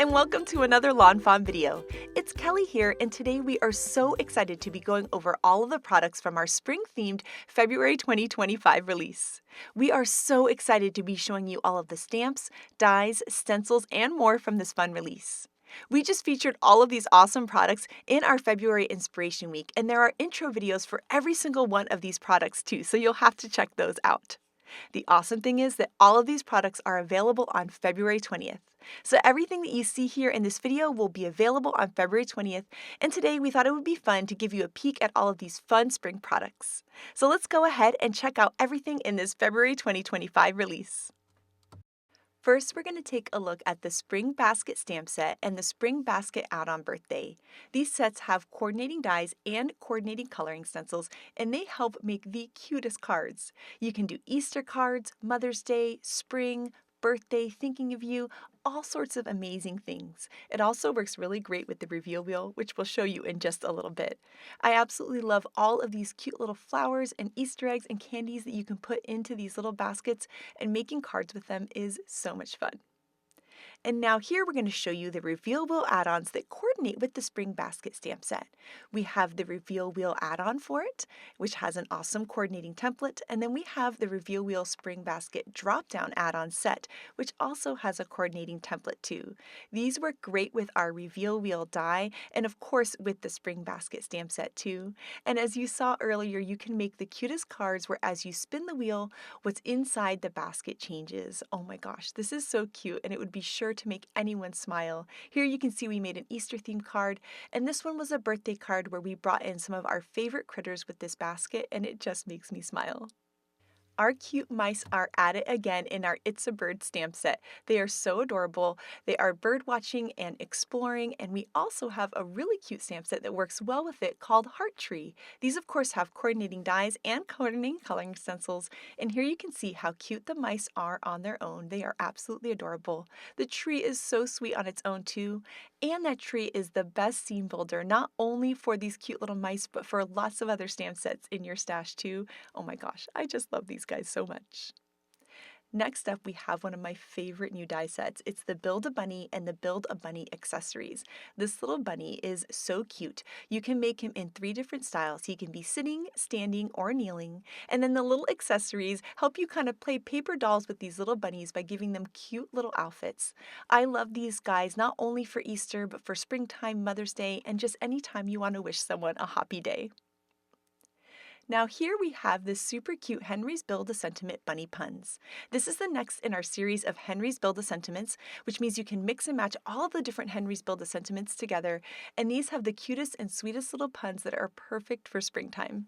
and welcome to another lawnfawn video. It's Kelly here, and today we are so excited to be going over all of the products from our spring-themed February 2025 release. We are so excited to be showing you all of the stamps, dies, stencils, and more from this fun release. We just featured all of these awesome products in our February Inspiration Week, and there are intro videos for every single one of these products too, so you'll have to check those out. The awesome thing is that all of these products are available on February 20th. So everything that you see here in this video will be available on February 20th, and today we thought it would be fun to give you a peek at all of these fun spring products. So let's go ahead and check out everything in this February 2025 release. First, we're going to take a look at the Spring Basket Stamp Set and the Spring Basket Add-on Birthday. These sets have coordinating dies and coordinating coloring stencils, and they help make the cutest cards. You can do Easter cards, Mother's Day, spring, birthday, thinking of you, all sorts of amazing things. It also works really great with the reveal wheel, which we'll show you in just a little bit. I absolutely love all of these cute little flowers and Easter eggs and candies that you can put into these little baskets, and making cards with them is so much fun. And now here we're going to show you the reveal wheel add-ons that coordinate with the Spring Basket Stamp Set. We have the reveal wheel add-on for it, which has an awesome coordinating template, and then we have the reveal wheel Spring Basket drop-down add-on set, which also has a coordinating template too. These work great with our reveal wheel die, and of course with the Spring Basket Stamp Set too. And as you saw earlier, you can make the cutest cards where as you spin the wheel, what's inside the basket changes. Oh my gosh, this is so cute, and it would be sure to make anyone smile. Here you can see we made an Easter themed card, and this one was a birthday card where we brought in some of our favorite critters with this basket, and it just makes me smile. Our cute mice are at it again in our It's a Bird stamp set. They are so adorable. They are bird watching and exploring, and we also have a really cute stamp set that works well with it called Heart Tree. These of course have coordinating dies and coordinating coloring stencils, and here you can see how cute the mice are on their own. They are absolutely adorable. The tree is so sweet on its own too, and that tree is the best scene builder, not only for these cute little mice, but for lots of other stamp sets in your stash too. Oh my gosh, I just love these guys so much. Next up, we have one of my favorite new die sets. It's the Build-A-Bunny and the Build-A-Bunny accessories. This little bunny is so cute. You can make him in 3 different styles. He can be sitting, standing, or kneeling. And then the little accessories help you kind of play paper dolls with these little bunnies by giving them cute little outfits. I love these guys not only for Easter, but for springtime, Mother's Day, and just any time you want to wish someone a happy day. Now here we have this super cute Henry's Build-A-Sentiment bunny puns. This is the next in our series of Henry's Build-A-Sentiments, which means you can mix and match all of the different Henry's Build-A-Sentiments together, and these have the cutest and sweetest little puns that are perfect for springtime.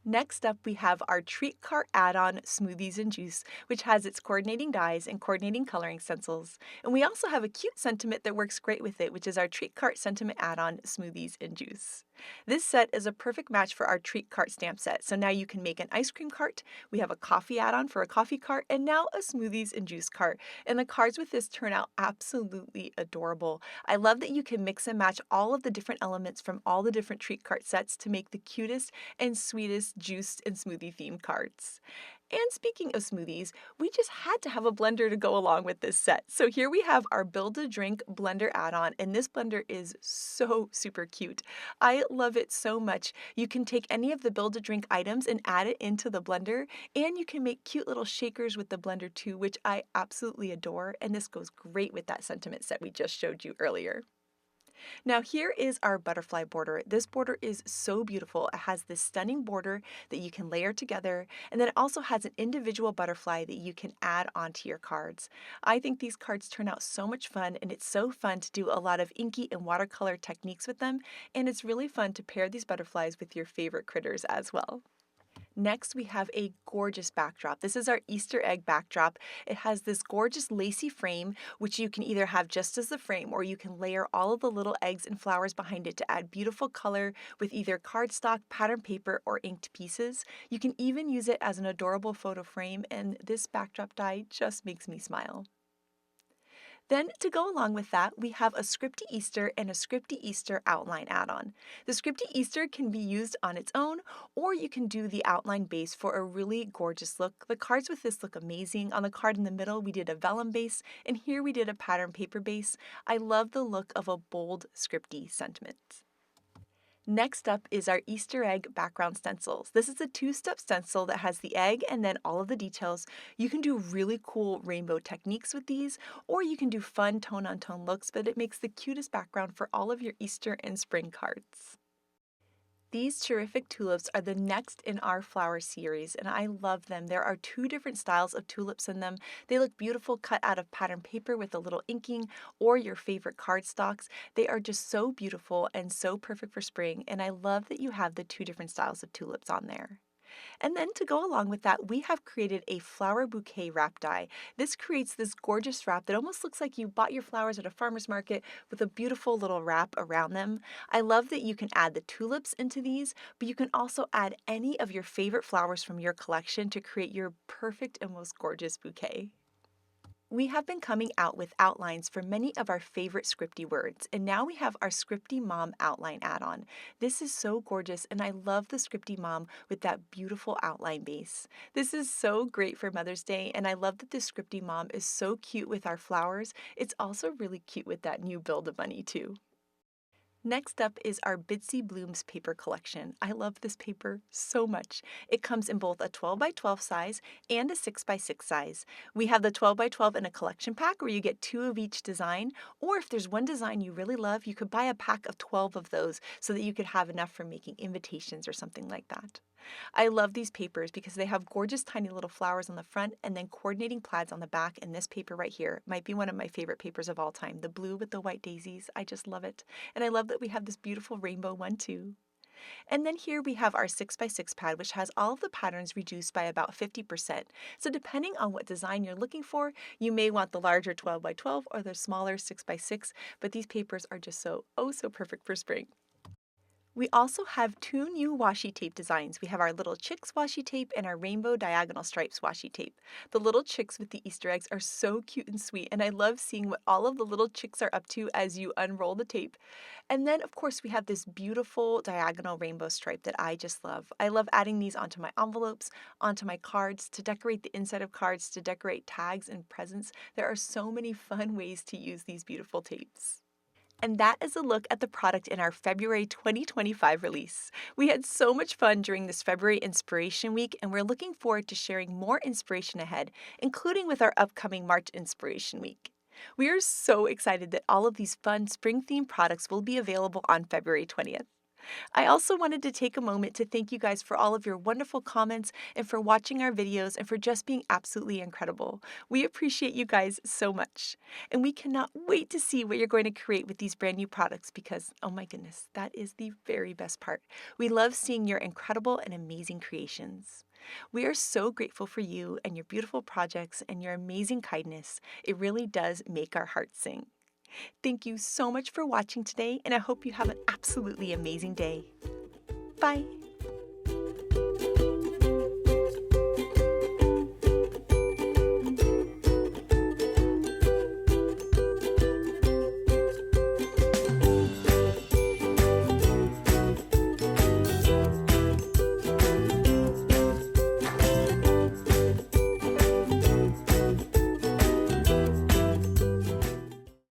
Next up, we have our Treat Cart add-on Smoothies and Juice, which has its coordinating dies and coordinating coloring stencils. And we also have a cute sentiment that works great with it, which is our Treat Cart Sentiment add-on Smoothies and Juice. This set is a perfect match for our Treat Cart stamp set. So now you can make an ice cream cart, we have a coffee add-on for a coffee cart, and now a Smoothies and Juice cart. And the cards with this turn out absolutely adorable. I love that you can mix and match all of the different elements from all the different Treat Cart sets to make the cutest and sweetest juiced and smoothie themed cards. And speaking of smoothies, we just had to have a blender to go along with this set. So here we have our Build-A-Drink blender add-on, and this blender is so super cute. I love it so much. You can take any of the Build-A-Drink items and add it into the blender, and you can make cute little shakers with the blender too, which I absolutely adore, and this goes great with that sentiment set we just showed you earlier. Now here is our butterfly border. This border is so beautiful. It has this stunning border that you can layer together, and then it also has an individual butterfly that you can add onto your cards. I think these cards turn out so much fun, and it's so fun to do a lot of inky and watercolor techniques with them, and it's really fun to pair these butterflies with your favorite critters as well. Next, we have a gorgeous backdrop. This is our Easter egg backdrop. It has this gorgeous lacy frame, which you can either have just as the frame, or you can layer all of the little eggs and flowers behind it to add beautiful color with either cardstock, pattern paper, or inked pieces. You can even use it as an adorable photo frame, and this backdrop die just makes me smile. Then, to go along with that, we have a Scripty Easter and a Scripty Easter outline add-on. The Scripty Easter can be used on its own, or you can do the outline base for a really gorgeous look. The cards with this look amazing. On the card in the middle, we did a vellum base, and here we did a pattern paper base. I love the look of a bold Scripty sentiment. Next up is our Easter egg background stencils. This is a two-step stencil that has the egg and then all of the details. You can do really cool rainbow techniques with these, or you can do fun tone-on-tone looks, but it makes the cutest background for all of your Easter and spring cards. These terrific tulips are the next in our flower series, and I love them. There are two different styles of tulips in them. They look beautiful cut out of pattern paper with a little inking or your favorite cardstocks. They are just so beautiful and so perfect for spring, and I love that you have the two different styles of tulips on there. And then to go along with that, we have created a flower bouquet wrap die. This creates this gorgeous wrap that almost looks like you bought your flowers at a farmer's market with a beautiful little wrap around them. I love that you can add the tulips into these, but you can also add any of your favorite flowers from your collection to create your perfect and most gorgeous bouquet. We have been coming out with outlines for many of our favorite Scripty words, and now we have our Scripty Mom outline add-on. This is so gorgeous, and I love the Scripty Mom with that beautiful outline base. This is so great for Mother's Day, and I love that this Scripty Mom is so cute with our flowers. It's also really cute with that new Build-A-Bunny too. Next up is our Bitsy Blooms paper collection. I love this paper so much. It comes in both a 12 by 12 size and a 6 by 6 size. We have the 12 by 12 in a collection pack where you get 2 of each design, or if there's one design you really love, you could buy a pack of 12 of those so that you could have enough for making invitations or something like that. I love these papers because they have gorgeous tiny little flowers on the front and then coordinating plaids on the back, and this paper right here might be one of my favorite papers of all time. The blue with the white daisies, I just love it. And I love that we have this beautiful rainbow one too. And then here we have our 6 by 6 pad, which has all of the patterns reduced by about 50%. So depending on what design you're looking for, you may want the larger 12 by 12 or the smaller 6 by 6, but these papers are just so perfect for spring. We also have 2 new washi tape designs. We have our little chicks washi tape and our rainbow diagonal stripes washi tape. The little chicks with the Easter eggs are so cute and sweet, and I love seeing what all of the little chicks are up to as you unroll the tape. And then, of course, we have this beautiful diagonal rainbow stripe that I just love. I love adding these onto my envelopes, onto my cards, to decorate the inside of cards, to decorate tags and presents. There are so many fun ways to use these beautiful tapes. And that is a look at the product in our February 2025 release. We had so much fun during this February Inspiration Week, and we're looking forward to sharing more inspiration ahead, including with our upcoming March Inspiration Week. We are so excited that all of these fun spring-themed products will be available on February 20th. I also wanted to take a moment to thank you guys for all of your wonderful comments and for watching our videos and for just being absolutely incredible. We appreciate you guys so much. And we cannot wait to see what you're going to create with these brand new products because, oh my goodness, that is the very best part. We love seeing your incredible and amazing creations. We are so grateful for you and your beautiful projects and your amazing kindness. It really does make our hearts sing. Thank you so much for watching today, and I hope you have an absolutely amazing day. Bye!